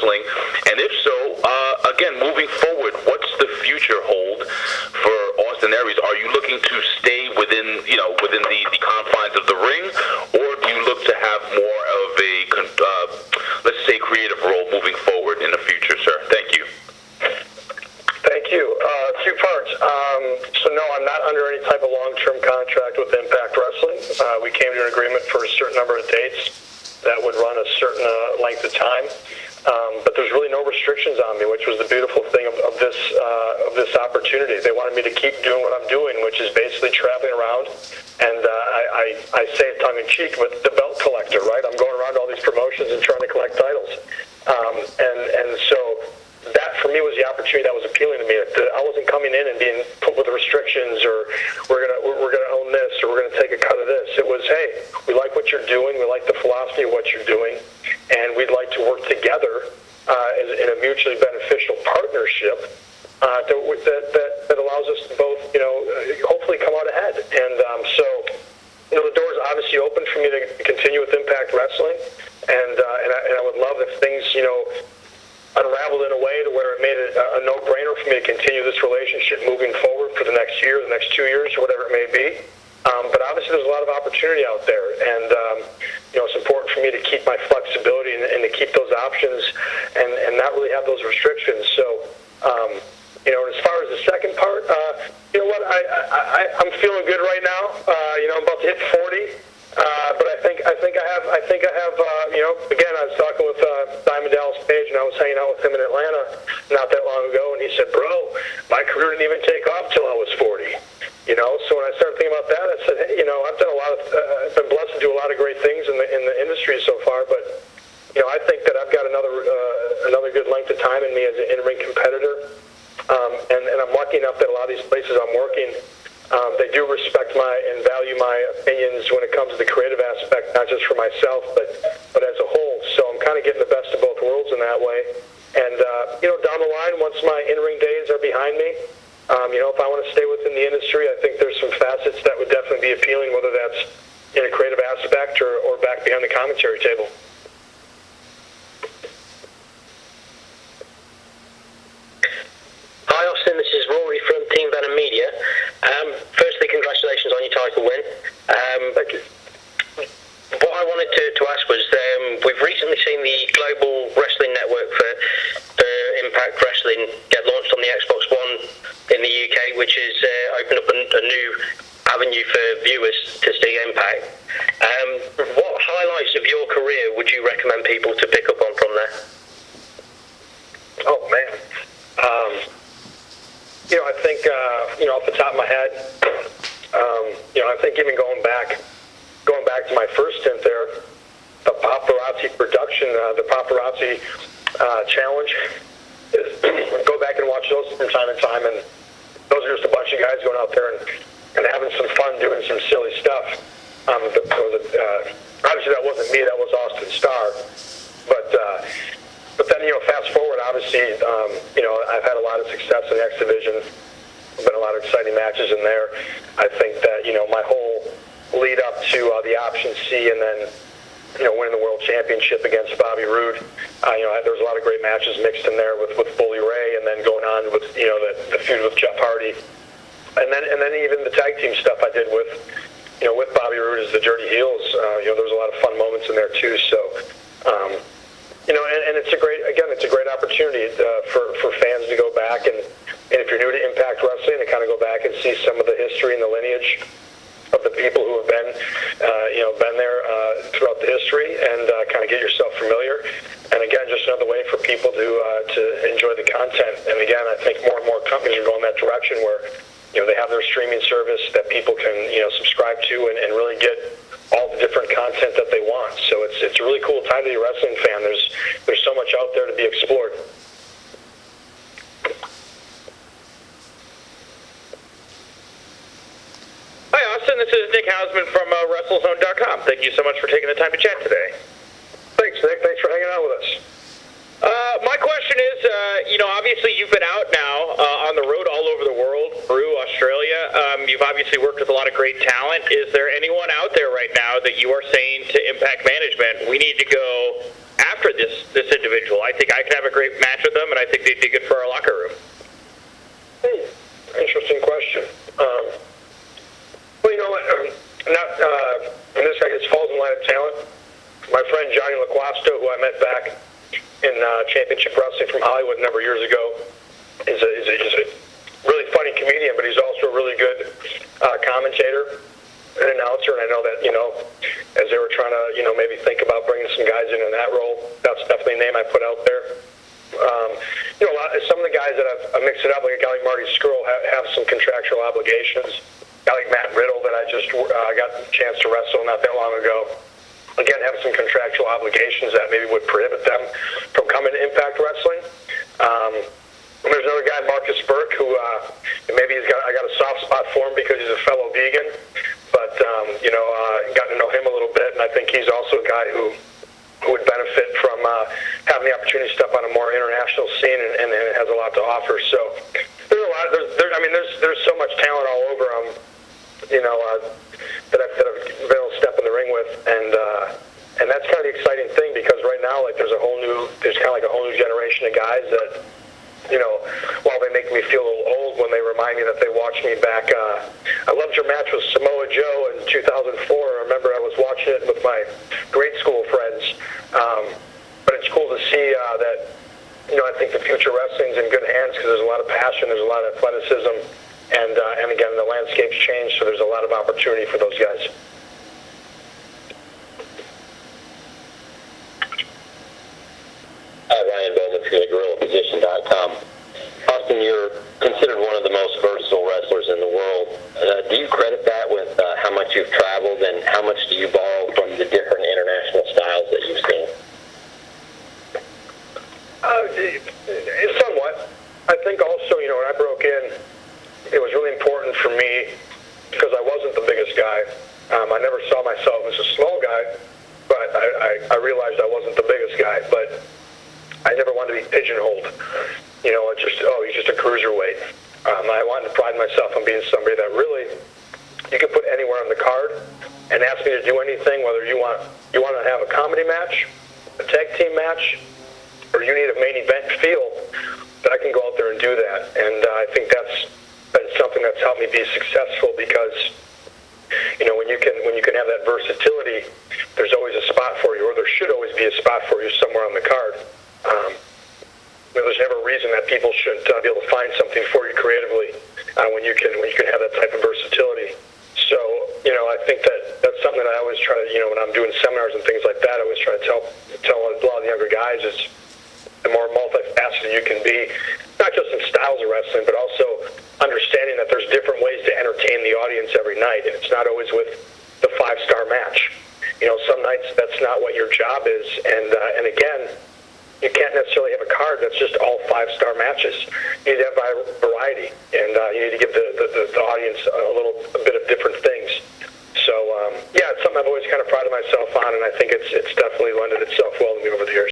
wrestling? And if so, again, moving forward, what's the future hold for Austin Aries? Are you looking to stay within the confines of the ring, or do you look to have more of a, let's say, creative role moving forward in the future, sir? Thank you. Thank you. Two parts. So no, I'm not under any type of long-term contract with Impact Wrestling. We came to an agreement for a certain number of dates that would run a certain length of time. But there's really no restrictions on me, which was the beautiful thing of this opportunity. They wanted me to keep doing what I'm doing, which is basically traveling around. And I say it tongue-in-cheek, with the belt collector, right? I'm going around to all these promotions and trying to collect titles. And so that, for me, was the opportunity that was appealing to me. I wasn't coming in and being put with restrictions, or we're gonna own this, or we're gonna take a cut of this. It was, hey, we like what you're doing, we like the philosophy of what you're doing, and we'd like to work together in a mutually beneficial partnership that allows us to both, hopefully come out ahead. And so, the door's obviously open for me to continue with Impact Wrestling, and I would love if things, unraveled in a way to where it made it a no-brainer for me to continue this relationship moving forward for the next year, the next 2 years, or whatever it may be. But obviously there's a lot of opportunity out there, and it's important for me to keep my flexibility and to keep those options and not really have those restrictions. So, as far as the second part, I'm feeling good right now. I'm about to hit 40. But I think I have. Again, I was talking with Diamond Dallas Page, and I was hanging out with him in Atlanta not that long ago, and he said, "Bro, my career didn't even take off till I was 40." So when I started thinking about that, I said, "Hey, I've done a lot of. I've been blessed to do a lot of great things in the industry so far, but I think that I've got another good length of time in me as an in-ring competitor, and I'm lucky enough that a lot of these places I'm working." They do respect and value my opinions when it comes to the creative aspect, not just for myself, but as a whole. So I'm kind of getting the best of both worlds in that way. And, down the line, once my in-ring days are behind me, if I want to stay within the industry, I think there's some facets that would definitely be appealing, whether that's in a creative aspect or back behind the commentary table. Hi Austin, this is Rory from Team Venom Media. Firstly, congratulations on your title win. Thank you. What I wanted to ask was, we've recently seen the Global Wrestling Network for Impact Wrestling get launched on the Xbox One in the UK, which has opened up a new avenue for viewers to see Impact. What highlights of your career would you recommend people to pick up on from there? Oh, man. I think, off the top of my head, I think even going back to my first stint there, the paparazzi production, the paparazzi challenge, is go back and watch those from time to time, and those are just a bunch of guys going out there and having some fun doing some silly stuff. Obviously that wasn't me, that was Austin Starr, but then, fast forward, obviously, I've had a lot of success in the X Division. Been a lot of exciting matches in there. I think that, my whole lead up to the Option C, and then, winning the World Championship against Bobby Roode, there was a lot of great matches mixed in there with Bully Ray, and then going on with, the feud with Jeff Hardy. And then even the tag team stuff I did with Bobby Roode as the Dirty Heels. There was a lot of fun moments in there too. So, and it's a great opportunity for fans to go back and if you're new to Impact Wrestling, to kind of go back and see some of the history and the lineage of the people who have been there throughout the history, and kind of get yourself familiar. And again, just another way for people to enjoy the content. And again, I think more and more companies are going that direction where they have their streaming service that people can subscribe to and really get all the different content that they want. So it's a really cool time to be a wrestling fan. There's so much out there to be explored. Hi Austin, this is Nick Hausman from WrestleZone.com. Thank you so much for taking the time to chat today. Thanks, Nick. Thanks for hanging out with us. My question is, obviously you've been out now on the road all over the world, Peru, Australia. You've obviously worked with a lot of great talent. Is there anyone out there right now that you are saying to Impact Management, we need to go after this individual? I think I could have a great match with them, and I think they'd be good for our locker room. Interesting question. Well, you know what? And this, I guess, falls in line of talent. My friend Johnny LaQuasto, who I met back in Championship Wrestling from Hollywood a number of years ago, is a really funny comedian, but he's also a really good commentator and announcer. And I know that, as they were trying to, maybe think about bringing some guys in that role, that's definitely a name I put out there. Some of the guys that I've mixed it up, like a guy like Marty Skrull, have some contractual obligations. A guy like Matt Riddle that I just got the chance to wrestle not that long ago, again, have some contractual obligations that maybe would prohibit them from coming to Impact Wrestling. And there's another guy, Marcus Burke, who maybe I got a soft spot for him because he's a fellow vegan, but got to know him a little bit, and I think he's also a guy who would benefit from having the opportunity to step on a more international scene, and has a lot to offer. So there's a lot. There's so much talent all over that I've been able to step in the ring with, and that's kind of the exciting thing, because right now, like, there's kind of like a whole new generation of guys that, while they make me feel a little old when they remind me that they watched me back. I loved your match with Samoa Joe in 2004. I remember I was watching it with my grade school friends. But it's cool to see that, I think the future wrestling's in good hands, because there's a lot of passion, there's a lot of athleticism, and again, the landscape's changed, so there's a lot of opportunity for those guys. Ryan Bowman from GorillaPosition.com. Austin, you're considered one of the most versatile wrestlers in the world. Do you credit that with how much you've traveled, and how much do you borrow from the different international styles that you've seen? Somewhat. I think also, when I broke in, it was really important for me, because I wasn't the biggest guy. I never saw myself as a small guy, but I realized I wasn't the biggest guy. But I never wanted to be pigeonholed. He's just a cruiserweight. I wanted to pride myself on being somebody that really you can put anywhere on the card and ask me to do anything, whether you want to have a comedy match, a tag team match, or you need a main event feel, that I can go out there and do that. And I think that's something that's helped me be successful, because when you can have that versatility, there's always a spot for you, or there should always be a spot for you somewhere on the card. There's never a reason that people shouldn't be able to find something for you creatively when you can have that type of versatility. So I think that's something that I always try to, when I'm doing seminars and things like that, I always try to tell a lot of the younger guys is the more multifaceted you can be, not just in styles of wrestling, but also understanding that there's different ways to entertain the audience every night, and it's not always with the 5-star match. Some nights that's not what your job is, and again, you can't necessarily have a card that's just all 5-star matches. You need to have variety, and you need to give the audience a bit of different things. So, it's something I've always kind of prided myself on, and I think it's definitely lended itself well to me over the years.